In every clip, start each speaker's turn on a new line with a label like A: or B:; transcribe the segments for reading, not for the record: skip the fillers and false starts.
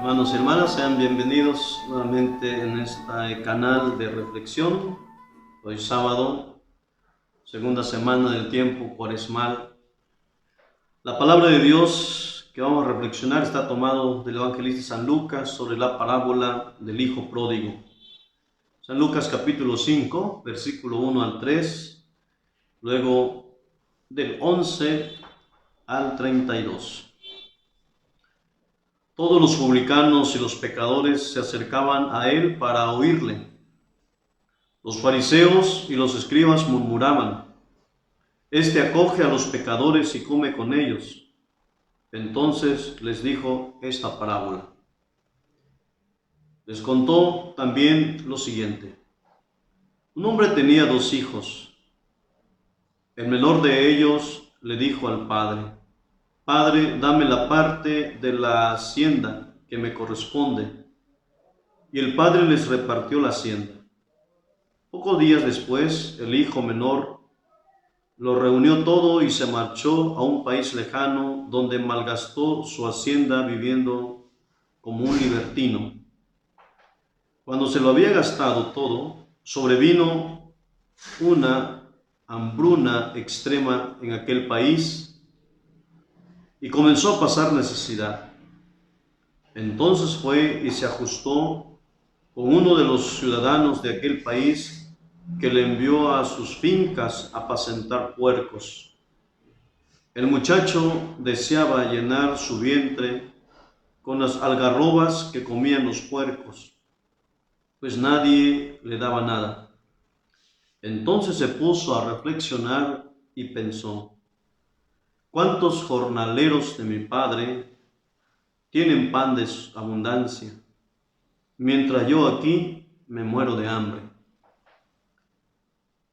A: Hermanos y hermanas, sean bienvenidos nuevamente en este canal de reflexión. Hoy sábado, segunda semana del tiempo cuaresmal. La palabra de Dios que vamos a reflexionar está tomado del evangelista San Lucas sobre la parábola del hijo pródigo. San Lucas capítulo 5, versículo 1 al 3, luego del 11 al 32. Todos los publicanos y los pecadores se acercaban a él para oírle. Los fariseos y los escribas murmuraban: Este acoge a los pecadores y come con ellos. Entonces les dijo esta parábola. Les contó también lo siguiente. Un hombre tenía 2 hijos. El menor de ellos le dijo al padre: Padre, dame la parte de la hacienda que me corresponde. Y el padre les repartió la hacienda. Pocos días después, el hijo menor lo reunió todo y se marchó a un país lejano donde malgastó su hacienda viviendo como un libertino. Cuando se lo había gastado todo, sobrevino una hambruna extrema en aquel país y comenzó a pasar necesidad. Entonces fue y se ajustó con uno de los ciudadanos de aquel país, que le envió a sus fincas a apacentar puercos. El muchacho deseaba llenar su vientre con las algarrobas que comían los puercos, pues nadie le daba nada. Entonces se puso a reflexionar y pensó: ¿cuántos jornaleros de mi padre tienen pan de abundancia, mientras yo aquí me muero de hambre?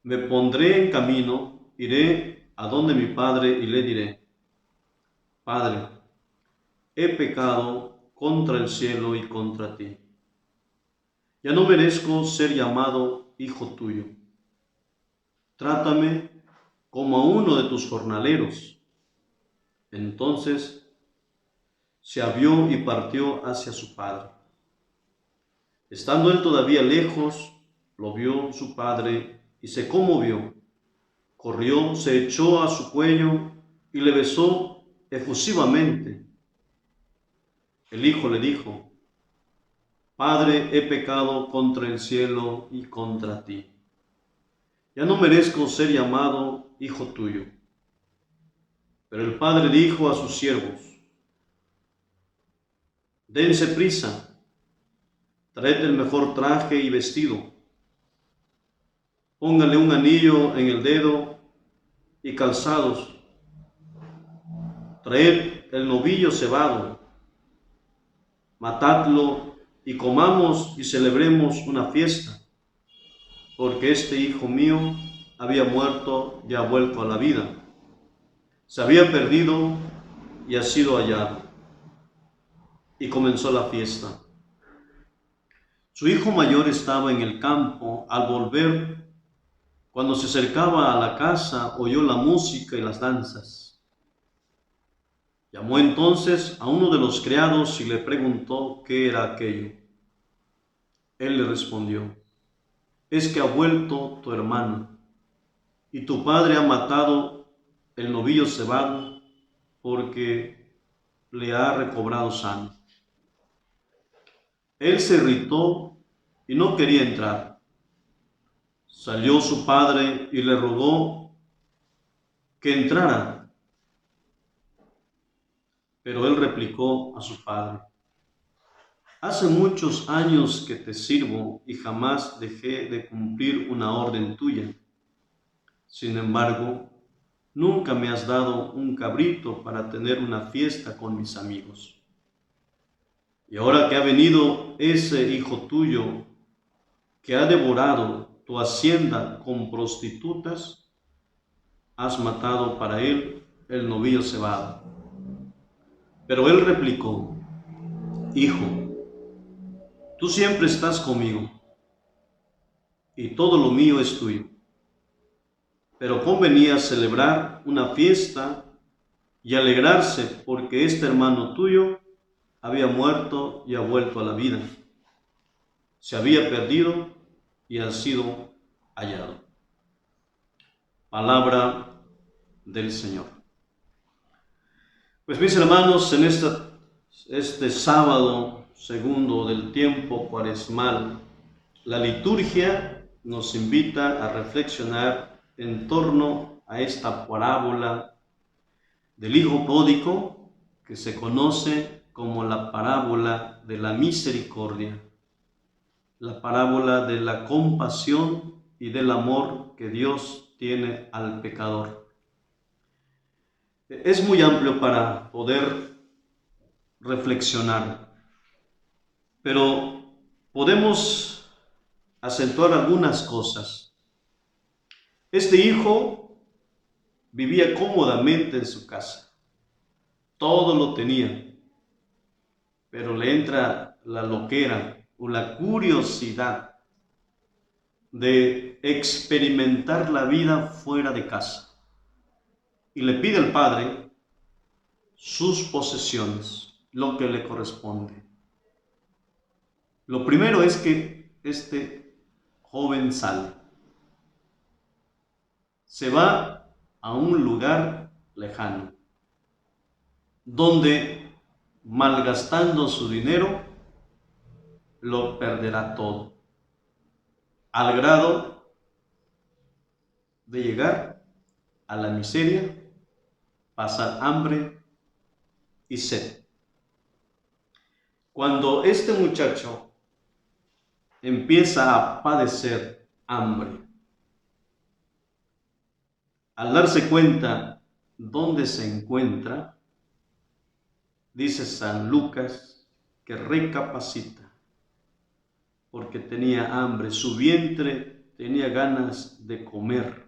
A: Me pondré en camino, iré a donde mi padre y le diré: Padre, he pecado contra el cielo y contra ti. Ya no merezco ser llamado hijo tuyo. Trátame como a uno de tus jornaleros. Entonces se avió y partió hacia su padre. Estando él todavía lejos, lo vio su padre y se conmovió. Corrió, se echó a su cuello y le besó efusivamente. El hijo le dijo: Padre, he pecado contra el cielo y contra ti. Ya no merezco ser llamado hijo tuyo. Pero el padre dijo a sus siervos: Dense prisa, traed el mejor traje y vestido. Póngale un anillo en el dedo y calzados. Traed el novillo cebado. Matadlo y comamos y celebremos una fiesta, porque este hijo mío había muerto y ha vuelto a la vida. Se había perdido y ha sido hallado. Y comenzó la fiesta. Su hijo mayor estaba en el campo. Al volver, cuando se acercaba a la casa, oyó la música y las danzas. Llamó entonces a uno de los criados y le preguntó qué era aquello. Él le respondió: Es que ha vuelto tu hermano, y tu padre ha matado el novillo cebado, porque le ha recobrado sano. Él se irritó y no quería entrar. Salió su padre y le rogó que entrara. Pero él replicó a su padre: Hace muchos años que te sirvo y jamás dejé de cumplir una orden tuya. Sin embargo, nunca me has dado un cabrito para tener una fiesta con mis amigos. Y ahora que ha venido ese hijo tuyo que ha devorado tu hacienda con prostitutas, has matado para él el novillo cebado. Pero él replicó: Hijo, tú siempre estás conmigo y todo lo mío es tuyo. Pero convenía celebrar una fiesta y alegrarse, porque este hermano tuyo había muerto y ha vuelto a la vida. Se había perdido y ha sido hallado. Palabra del Señor. Pues mis hermanos, en este sábado segundo del tiempo cuaresmal, la liturgia nos invita a reflexionar en torno a esta parábola del Hijo Pródigo, que se conoce como la parábola de la misericordia, la parábola de la compasión y del amor que Dios tiene al pecador. Es muy amplio para poder reflexionar, pero podemos acentuar algunas cosas. Este hijo vivía cómodamente en su casa, todo lo tenía, pero le entra la loquera o la curiosidad de experimentar la vida fuera de casa y le pide al padre sus posesiones, lo que le corresponde. Lo primero es que este joven sale, se va a un lugar lejano, donde malgastando su dinero lo perderá todo, al grado de llegar a la miseria, pasar hambre y sed. Cuando este muchacho empieza a padecer hambre, al darse cuenta dónde se encuentra, dice San Lucas que recapacita, porque tenía hambre, su vientre tenía ganas de comer,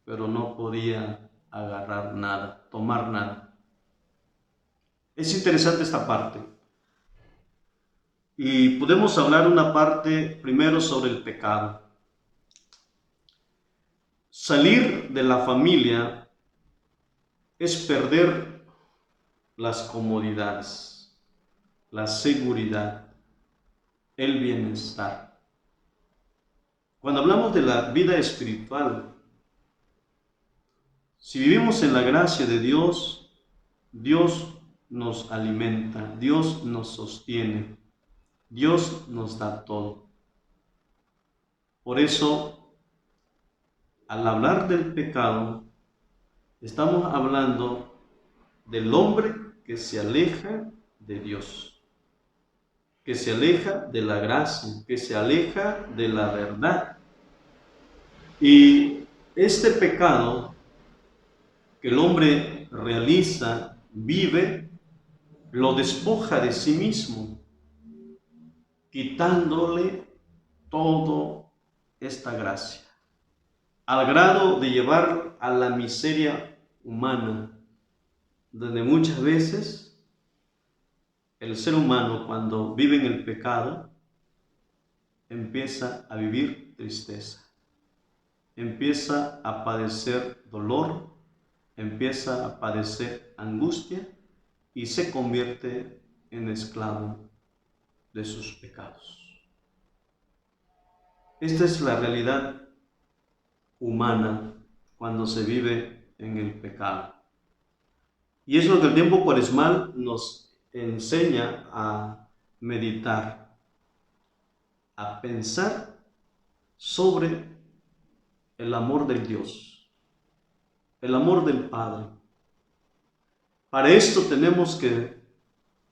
A: pero no podía agarrar nada, tomar nada. Es interesante esta parte. Y podemos hablar una parte primero sobre el pecado. Salir de la familia es perder las comodidades, la seguridad, el bienestar. Cuando hablamos de la vida espiritual, si vivimos en la gracia de Dios, Dios nos alimenta, Dios nos sostiene, Dios nos da todo. Por eso, al hablar del pecado, estamos hablando del hombre que se aleja de Dios, que se aleja de la gracia, que se aleja de la verdad. Y este pecado que el hombre realiza, vive, lo despoja de sí mismo, quitándole toda esta gracia, al grado de llevar a la miseria humana, donde muchas veces el ser humano, cuando vive en el pecado, empieza a vivir tristeza, empieza a padecer dolor, empieza a padecer angustia y se convierte en esclavo de sus pecados. Esta es la realidad humana cuando se vive en el pecado. Y es lo que el tiempo cuaresmal nos enseña a meditar, a pensar sobre el amor de Dios, el amor del Padre. Para esto tenemos que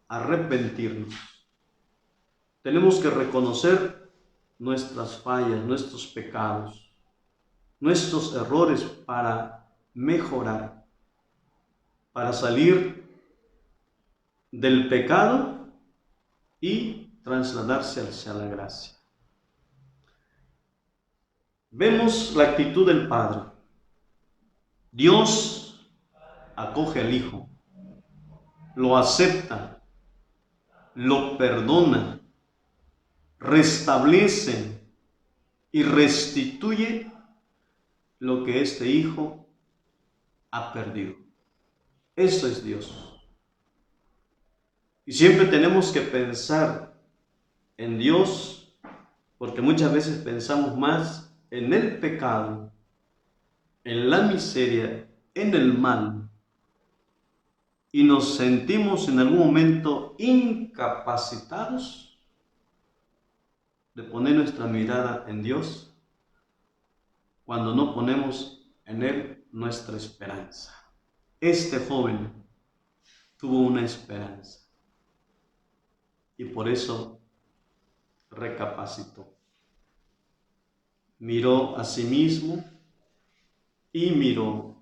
A: arrepentirnos, tenemos que reconocer nuestras fallas, nuestros pecados, nuestros errores para mejorar, para salir del pecado y trasladarse hacia la gracia. Vemos la actitud del Padre. Dios acoge al Hijo, lo acepta, lo perdona, restablece y restituye lo que este hijo ha perdido. Eso es Dios. Y siempre tenemos que pensar en Dios, porque muchas veces pensamos más en el pecado, en la miseria, en el mal, y nos sentimos en algún momento incapacitados de poner nuestra mirada en Dios cuando no ponemos en Él nuestra esperanza. Este joven tuvo una esperanza y por eso recapacitó. Miró a sí mismo y miró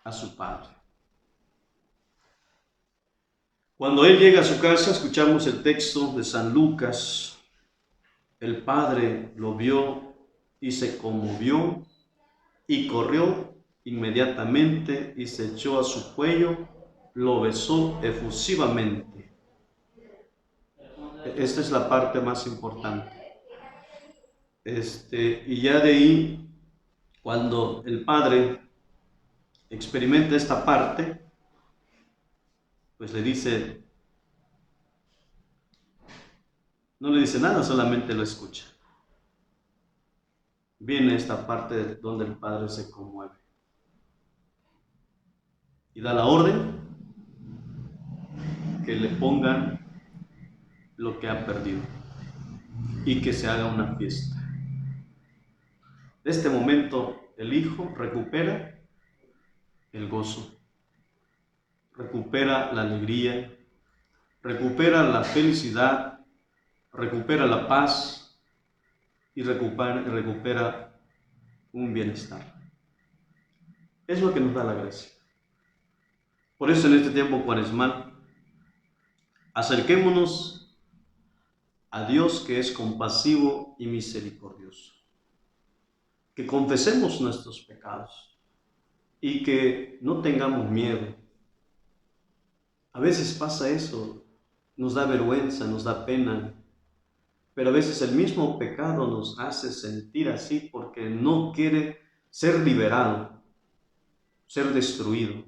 A: a su padre. Cuando él llega a su casa, escuchamos el texto de San Lucas. El padre lo vio y se conmovió y corrió inmediatamente y se echó a su cuello, lo besó efusivamente. Esta es la parte más importante. Y ya de ahí, cuando el padre experimenta esta parte, pues le dice, no le dice nada, solamente lo escucha. Viene esta parte donde el padre se conmueve y da la orden que le pongan lo que ha perdido y que se haga una fiesta. De este momento el hijo recupera el gozo, recupera la alegría, recupera la felicidad, recupera la paz y recupera un bienestar. Es lo que nos da la gracia. Por eso en este tiempo cuaresmal, acerquémonos a Dios que es compasivo y misericordioso. Que confesemos nuestros pecados y que no tengamos miedo. A veces pasa eso, nos da vergüenza, nos da pena, pero a veces el mismo pecado nos hace sentir así porque no quiere ser liberado, ser destruido.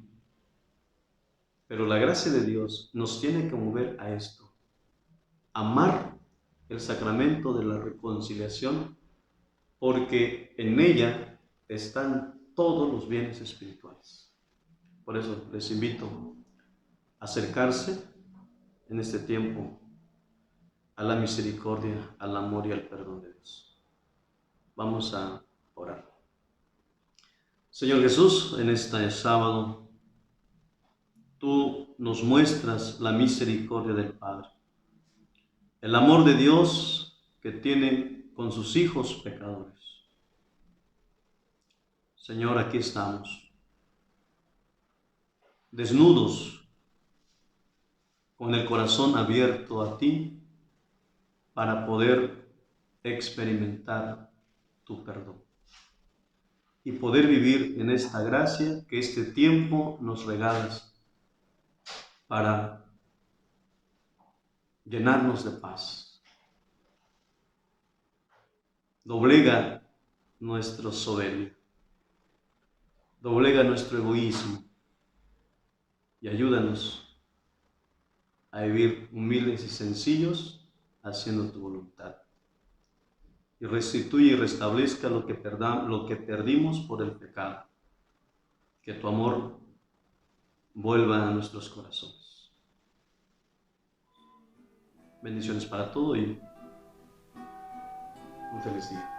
A: Pero la gracia de Dios nos tiene que mover a esto, amar el sacramento de la reconciliación, porque en ella están todos los bienes espirituales. Por eso les invito a acercarse en este tiempo a la misericordia, al amor y al perdón de Dios. Vamos a orar. Señor Jesús, en este sábado, tú nos muestras la misericordia del Padre, el amor de Dios que tiene con sus hijos pecadores. Señor, aquí estamos, desnudos, con el corazón abierto a ti, para poder experimentar tu perdón y poder vivir en esta gracia que este tiempo nos regalas para llenarnos de paz. Doblega nuestro soberbio, doblega nuestro egoísmo y ayúdanos a vivir humildes y sencillos haciendo tu voluntad. Y restituye y restablezca lo que perdimos por el pecado. Que tu amor vuelva a nuestros corazones. Bendiciones para todo y un feliz día.